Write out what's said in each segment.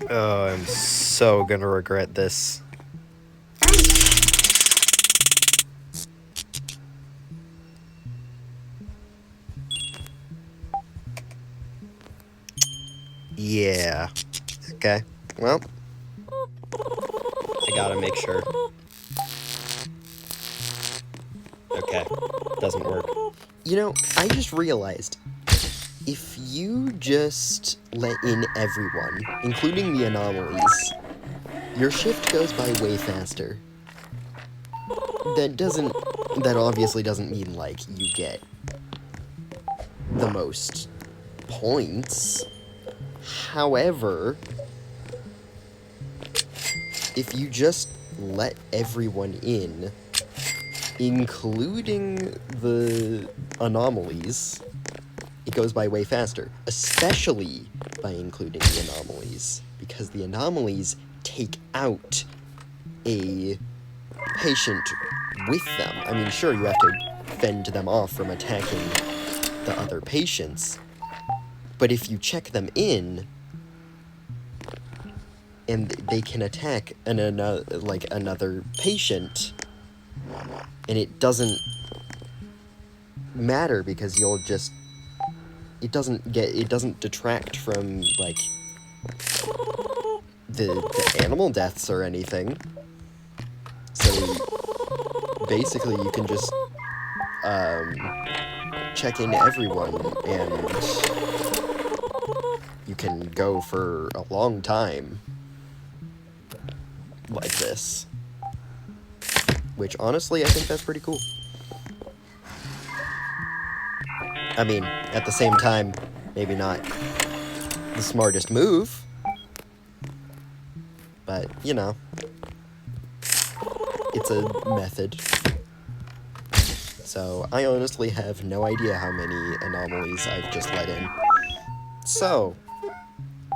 Oh, I'm so gonna regret this. Yeah. Okay. Well, I gotta make sure. Okay. Doesn't work. You know, I just realized, if you just let in everyone, including the anomalies, your shift goes by way faster. That obviously doesn't mean, like, you get the most points. However, if you just let everyone in, including the anomalies, it goes by way faster, especially by including the anomalies, because the anomalies take out a patient with them. I mean, sure, you have to fend them off from attacking the other patients, but if you check them in, and they can attack another patient, and it doesn't matter because you'll just... It doesn't detract from, like, the animal deaths or anything. So, basically, you can just, check in everyone, and you can go for a long time like this. Which, honestly, I think that's pretty cool. I mean, at the same time, maybe not the smartest move, but, you know, it's a method. So, I honestly have no idea how many anomalies I've just let in. So,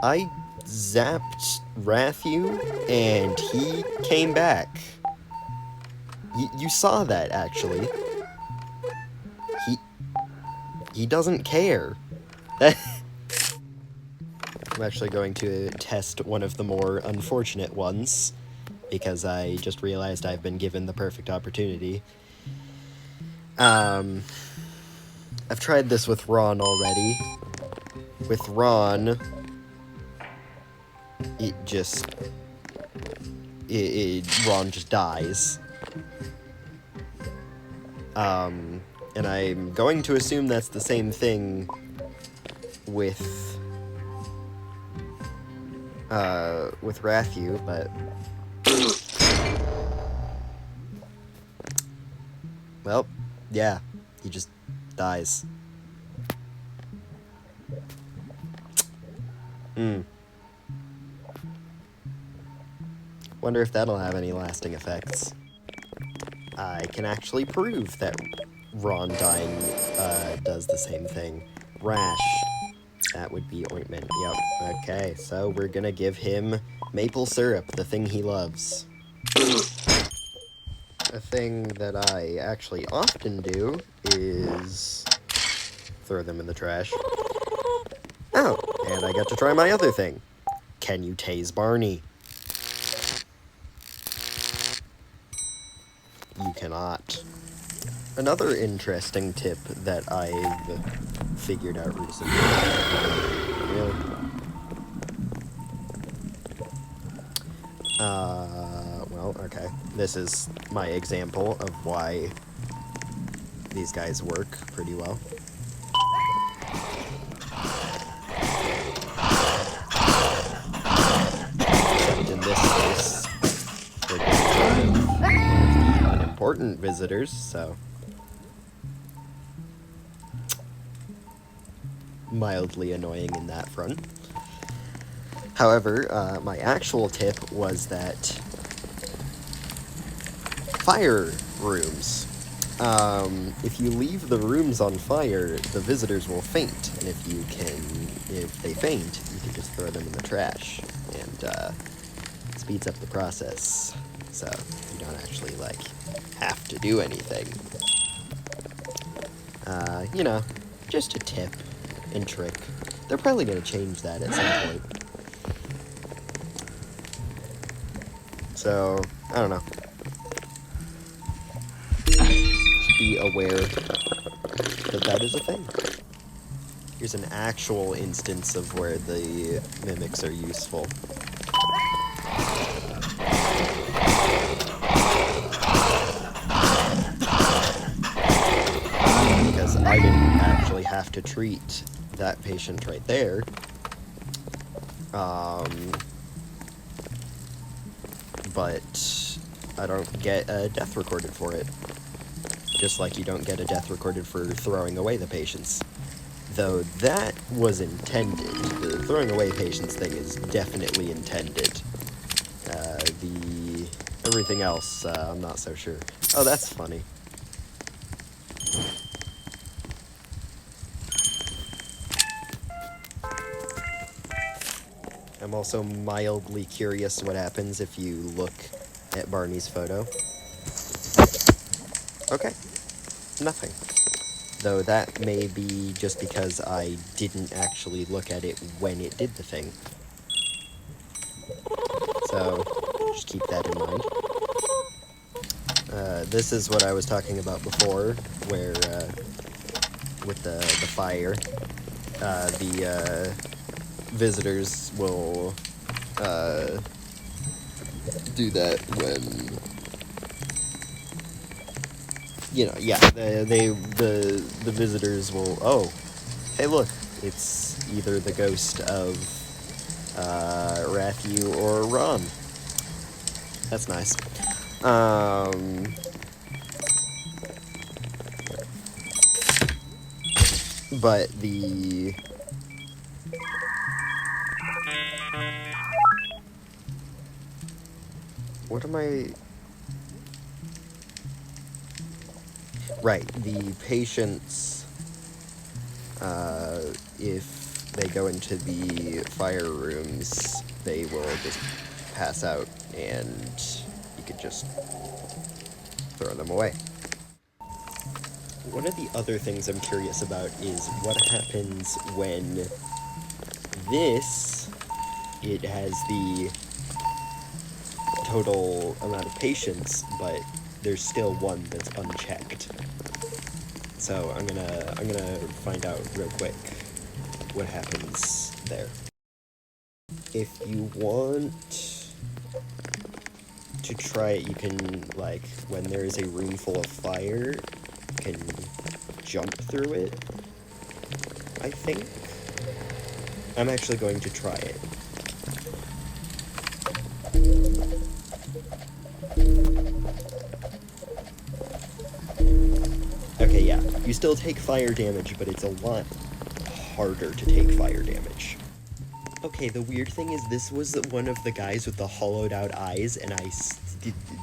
I zapped Rathu, and he came back. You saw that, actually. He doesn't care. I'm actually going to test one of the more unfortunate ones, because I just realized I've been given the perfect opportunity. I've tried this with Ron already. With Ron, Ron just dies. And I'm going to assume that's the same thing with Rathu, but... Well, yeah, he just dies. Wonder if that'll have any lasting effects. I can actually prove that Ron dying does the same thing. Rash. That would be ointment. Yep. Okay, so we're gonna give him maple syrup, the thing he loves. A thing that I actually often do is throw them in the trash. Oh, and I got to try my other thing. Can you tase Barney? You cannot. Another interesting tip that I've figured out recently. Really? Well, okay. This is my example of why these guys work pretty well. Except in this case, we're getting rid of the unimportant visitors, so... mildly annoying in that front. However, my actual tip was that fire rooms. If you leave the rooms on fire, the visitors will faint, and if they faint, you can just throw them in the trash, and speeds up the process, so you don't actually, like, have to do anything. You know, just a tip and trick. They're probably gonna change that at some point. So, I don't know. Just be aware that that is a thing. Here's an actual instance of where the mimics are useful. Because I didn't actually have to treat that patient right there. But I don't get a death recorded for it. Just like you don't get a death recorded for throwing away the patients. Though that was intended. The throwing away patients thing is definitely intended. Everything else, I'm not so sure. Oh, that's funny. I'm also mildly curious what happens if you look at Barney's photo. Okay. Nothing. Though that may be just because I didn't actually look at it when it did the thing. So, just keep that in mind. This is what I was talking about before, where, with the fire, the visitors will, do that when, you know, yeah, the visitors will, oh, hey look, it's either the ghost of, Rathu or Ron. That's nice. But the... What am I... Right, the patients, if they go into the fire rooms, they will just pass out, and you could just throw them away. One of the other things I'm curious about is what happens when this, it has the total amount of patients, but there's still one that's unchecked. So I'm gonna find out real quick what happens there. If you want to try it, you can, like, when there is a room full of fire, you can jump through it, I think. I'm actually going to try it. Okay, yeah, you still take fire damage, but it's a lot harder to take fire damage. Okay, the weird thing is this was one of the guys with the hollowed out eyes, and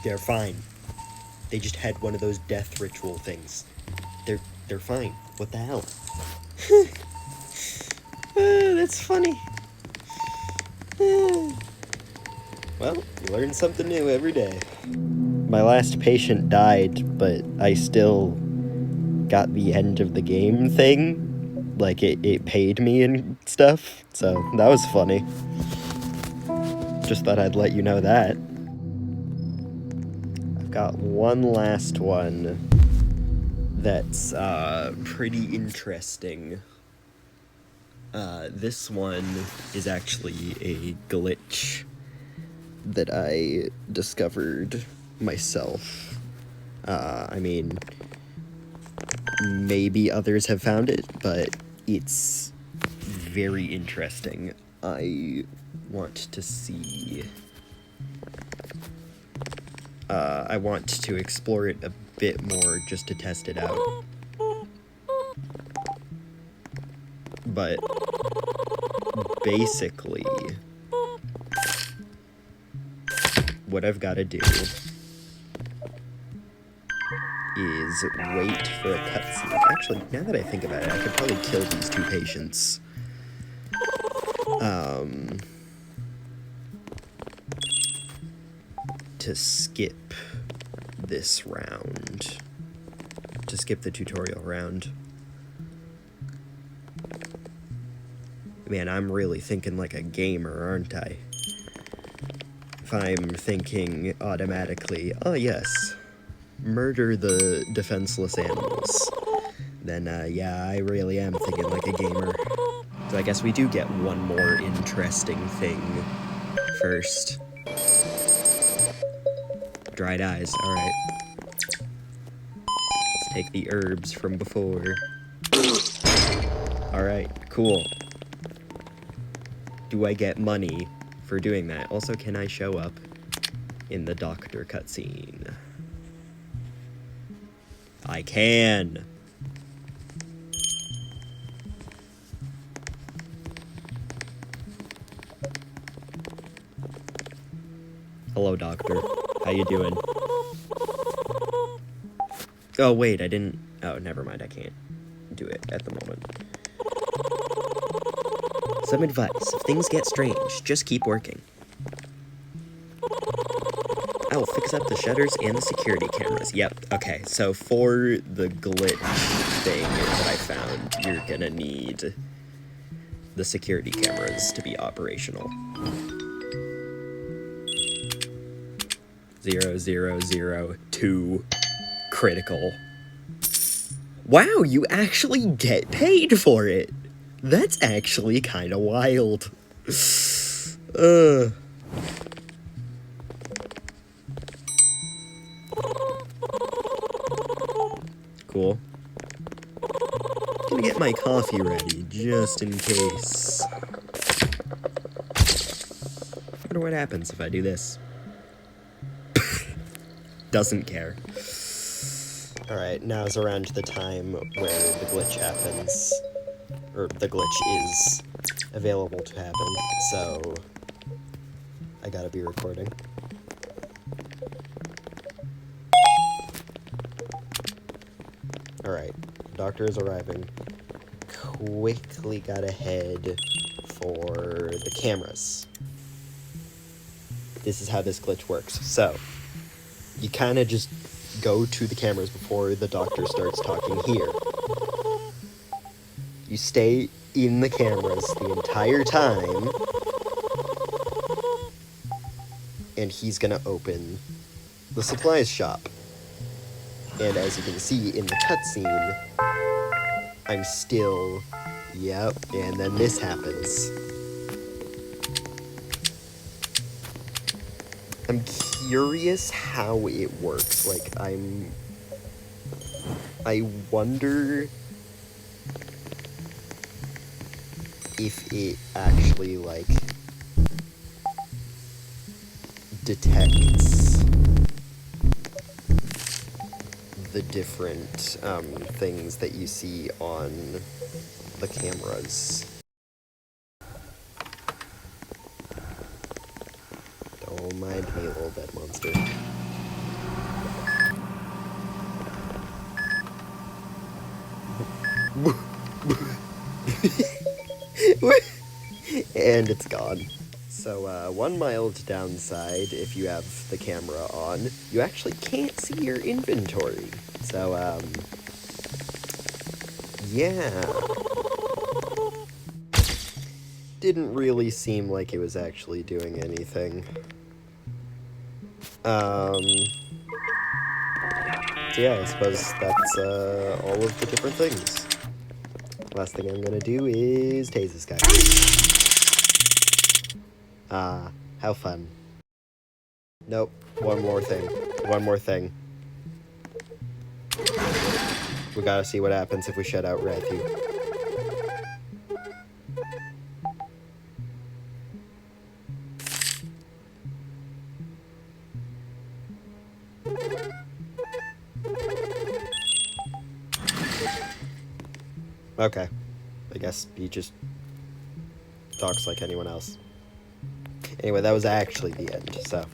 they're fine. They just had one of those death ritual things. They're fine. What the hell? That's funny. Well, you learn something new every day. My last patient died, but I still got the end of the game thing. Like, it paid me and stuff, so that was funny. Just thought I'd let you know that. I've got one last one that's, pretty interesting. This one is actually a glitch that I discovered myself. I mean, maybe others have found it, but it's very interesting. I want to see... I want to explore it a bit more just to test it out. But basically, what I've got to do is wait for a cutscene. Actually, now that I think about it, I could probably kill these two patients. To skip this round. To skip the tutorial round. Man, I'm really thinking like a gamer, aren't I? if I'm thinking automatically, oh yes, murder the defenseless animals, then yeah, I really am thinking like a gamer. So I guess we do get one more interesting thing first. Dried eyes, alright. Let's take the herbs from before. Alright, cool. Do I get money for doing that? Also, can I show up in the doctor cutscene? I can! Hello, doctor. How you doing? Oh, wait, I didn't... Oh, never mind, I can't do it at the moment. Some advice. If things get strange, just keep working. I'll fix up the shutters and the security cameras. Yep, okay, so for the glitch thing that I found, you're gonna need the security cameras to be operational. 0002 critical. Wow, you actually get paid for it! That's actually kind of wild. Cool. Gonna get my coffee ready, just in case. Wonder what happens if I do this. Doesn't care. Alright, now's around the time where the glitch happens. Or the glitch is available to happen, so I gotta be recording. Alright, doctor is arriving. Quickly gotta head for the cameras. This is how this glitch works. So, you kinda just go to the cameras before the doctor starts talking here. You stay in the cameras the entire time, and he's gonna open the supplies shop. And as you can see in the cutscene, I'm still, yep, and then this happens. I'm curious how it works, like, I wonder if it actually, like, detects the different, things that you see on the cameras. Don't mind me, little bed monster. And it's gone. So, one mild downside, if you have the camera on, you actually can't see your inventory. So, yeah. Didn't really seem like it was actually doing anything. So yeah, I suppose that's, all of the different things. Last thing I'm gonna do is tase this guy. Ah, how fun. Nope, one more thing. One more thing. We gotta see what happens if we shut out Matthew. Okay. I guess he just talks like anyone else. Anyway, that was actually the end, so